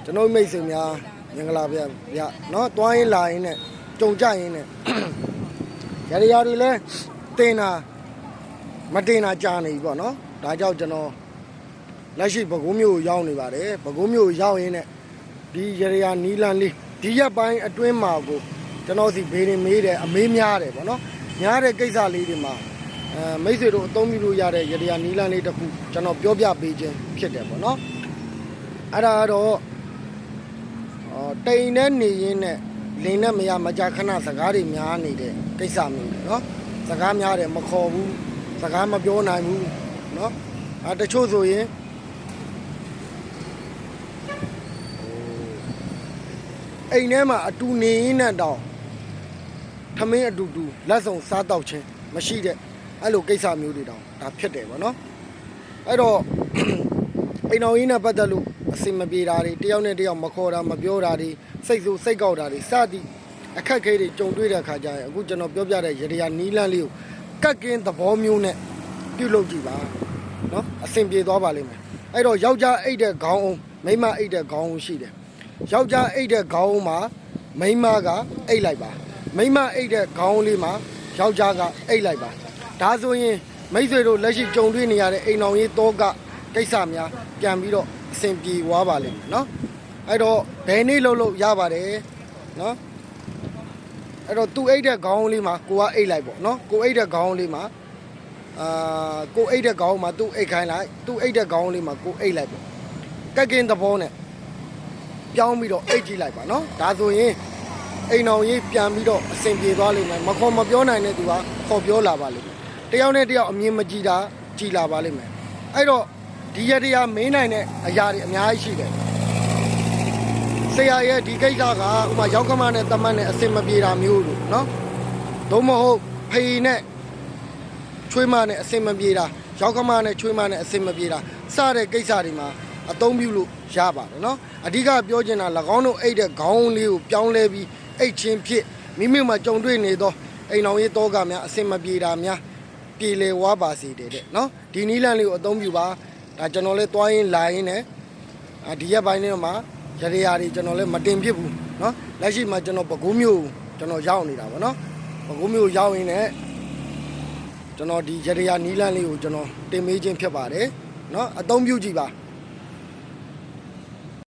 ကျွန်တော်မိတ်ဆွေများမင်္ဂလာဗျဗျနော်တွားရင်လာရင်နဲ့ကြုံကြရင်နဲ့ရရတွေလဲတင်တာမတင်တာကြာနေပြီပေါ့နော်ဒါကြောင့်ကျွန်တော်လက်ရှိပဲခူးမြို့ကိုရောက်နေပါတယ်ပဲခူးမြို့ကိုရောက်ရင်းနဲ့ဒီရရနီလန်လေးဒီရက်ပိုင်းအတွင်းမှာကိုကျွန်တော်စီဘေးနေမေးတယ်အမေးများတယ်ပေါ့နော်များတဲ့ကိစ္စလေးတွေမှာမိတ်ဆွေတို့အသုံးပြုလို့ရတဲ့ရရနီလန်လေးတစ်ခုကျွန်တော်ပြောပြပေးခြင်းဖြစ်တယ်ပေါ့နော်အဲ့ဒါတော့တိန်နဲ့နေရင်းနဲ့လင်းနဲ့မရမကြခဏစကားတွေများနေတဲ့ကိစ္စမျိုးเนาะစကားများတယ်မခေါ်ဘူးစကားမပြောနိုင်ဘူးเนาะတချို့ဆိုရင်အိမ်ထဲမှာအတူနေရင်းနဲ့တောင်ထမင်းအတူတူလက်ဆောင်စားတော့ချင်းမရှိတဲ့အဲ့လိုကိစ္စမျိုးတွေတောင်ဒါဖြစ်တယ်ပေါ့เนาะအဲ့တော့အိမ်တော်ကြီးနဲ့ပတ်သက်လို့အစင်မပြေတာတွေတယောက်နဲ့တယောက်မခေါ်တာမပြောတာတွေစိတ်ဆိုးစိတ်ကောက်တာတွေစသည်အခက်ခဲတွေကြုံတွေ့တဲ့အခါကျရင်အခုကျွန်တော်ပြောပြတဲ့ရရနီးလန်းလေးကိုကတ်ကင်းသဘောမျိုးနဲ့ပြုတ်လုပ်ကြည့်ပါเนาะအစင်ပြေသွားပါလိမ့်မယ်အဲ့တော့ယောက်ျားအိတ်တဲ့ခေါင်းအောင်မိန်းမအိတ်တဲ့ခေါင်းအောင်ရှိတယ်ယောက်ျားအိတ်တဲ့ခေါင်းအောင်မှာမိန်းမကအိတ်လိုက်ပါမိန်းမအိတ်တဲ့ခေါင်းအောင်လေးမှာယောက်ျားကအိတ်လိုက်ပါဒါဆိုရင်မိတ်ဆွေတို့လက်ရှိကြုံတွေ့နေရတဲ့အိမ်တော်ကြီးတောကကိစ္စများပြန်ပြီးတော့အဆင်ပြေသွားပါလိမ့်မယ်เนาะအဲ့တော့ဘယ်နေ့လုံးရပါတယ်เนาะအဲ့တော့သူ့အိတ်တဲ့ခေါင်းလေးမှာကိုကအိတ်လိုက်ပေါ့เนาะကိုအိတ်တဲ့ခေါင်းလေးမှာကိုအိတ်တဲ့ခေါင်းမှာသူ့အိတ်ခိုင်းလိုက်သူ့အိတ်တဲ့ခေါင်းလေးမှာကိုအိတ်လိုက်ပေါ့ကက်ကင်းသဘောနဲ့ပြောင်းပြီးတော့အိတ်ကြည့်လိုက်ပါเนาะဒါဆိုရင်အိမ်တော်ကြီးပြန်ပြီးတော့အဆင်ပြေသွားလိမ့်မယ်မခေါ်မပြောနိုင်တဲ့သူကခေါ်ပြောလာပါလိမ့်မယ်တယောက်နဲ့တယောက်အမြင်မကြည့်တာကြည်လာပါလိမ့်မယ်အဲ့တော့ဒီရတရားမင်းနိုင်တဲ့အရာတွေအများကြီးရှိတယ်ဆရာရဲ့ဒီကိစ္စကဥပမာရောက်ခမနဲ့တမတ်နဲ့အစင်မပြေတာမျိုးလို့เนาะသို့မဟုတ်ဖေနဲ့ချွေးမနဲ့အစင်မပြေတာရောက်ခမနဲ့ချွေးမနဲ့အစင်မပြေတာစတဲ့ကိစ္စတွေမှာအသုံးပြုလို့ရပါတယ်เนาะအဓိကပြောချင်တာ၎င်းတို့အိတ်တဲ့ခေါင်းလေးကိုပြောင်းလဲပြီးအိတ်ချင်းဖြစ်မိမိမှာကြုံတွေ့နေသောအိမ်တော်ရေးတောကများအစင်မပြေတာများပြေလေဝါပါစေတဲ့เนาะဒီနီးလန်းလေးကိုအသုံးပြုပါဒါကျွန်တော်လည်းတွားရင်လာရင်လည်းဒီရက်ပိုင်းထဲမှာရရရာတွေကျွန်တော်လည်းမတင်ဖြစ်ဘူးเนาะလက်ရှိမှာကျွန်တော်ပဲခူးမြို့ကျွန်တော်ရောက်နေတာပေါ့เนาะပဲခူးမြို့ရောက်ရင်လည်းကျွန်တော်ဒီရရရာနီးလန်းလေးကိုကျွန်တော်တင်မေးခြင်းဖြစ်ပါတယ်เนาะအသုံးပြုကြည့်ပါ